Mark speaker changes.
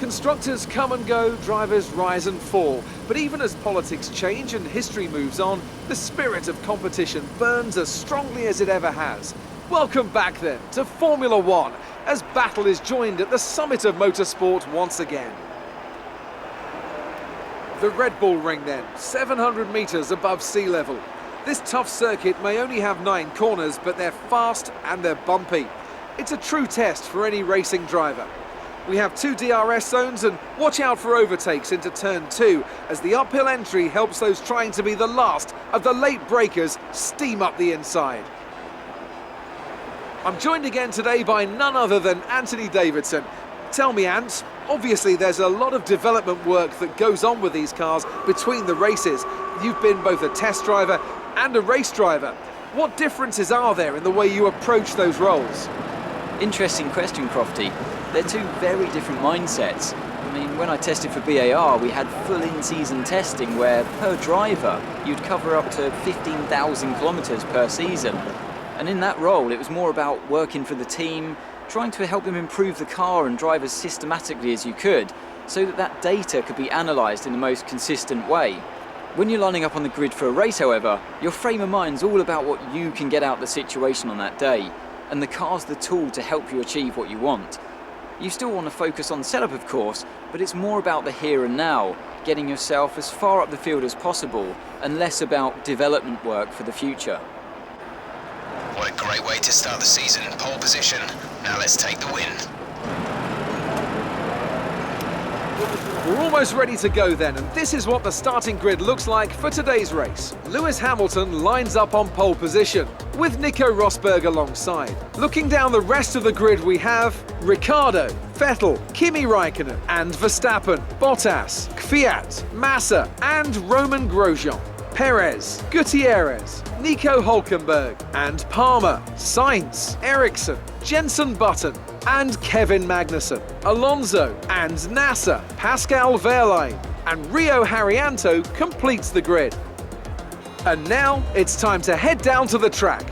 Speaker 1: Constructors come and go, drivers rise and fall. But even as politics change and history moves on, the spirit of competition burns as strongly as it ever has. Welcome back then to Formula One, as battle is joined at the summit of motorsport once again. The Red Bull Ring then, 700 metres above sea level. This tough circuit may only have 9 corners, but they're fast and they're bumpy. It's a true test for any racing driver. We have 2 DRS zones, and watch out for overtakes into turn 2 as the uphill entry helps those trying to be the last of the late breakers steam up the inside. I'm joined again today by none other than Anthony Davidson. Tell me, Ant, obviously there's a lot of development work that goes on with these cars between the races. You've been both a test driver and a race driver. What differences are there in the way you approach those roles?
Speaker 2: Interesting question, Crofty. They're 2 very different mindsets. I mean, when I tested for BAR, we had full in-season testing where, per driver, you'd cover up to 15,000 kilometres per season. And in that role, it was more about working for the team, trying to help them improve the car and drive as systematically as you could, so that that data could be analysed in the most consistent way. When you're lining up on the grid for a race, however, your frame of mind's all about what you can get out of the situation on that day, and the car's the tool to help you achieve what you want. You still want to focus on setup, of course, but it's more about the here and now, getting yourself as far up the field as possible, and less about development work for the future.
Speaker 3: What a great way to start the season, pole position. Now let's take the win.
Speaker 1: We're almost ready to go then, and this is what the starting grid looks like for today's race. Lewis Hamilton lines up on pole position, with Nico Rosberg alongside. Looking down the rest of the grid, we have Ricciardo, Vettel, Kimi Raikkonen and Verstappen, Bottas, Kvyat, Massa and Roman Grosjean. Perez, Gutierrez, Nico Hülkenberg and Palmer, Sainz, Ericsson, Jenson Button and Kevin Magnussen, Alonso and Nasser, Pascal Wehrlein and Rio Haryanto completes the grid. And now it's time to head down to the track.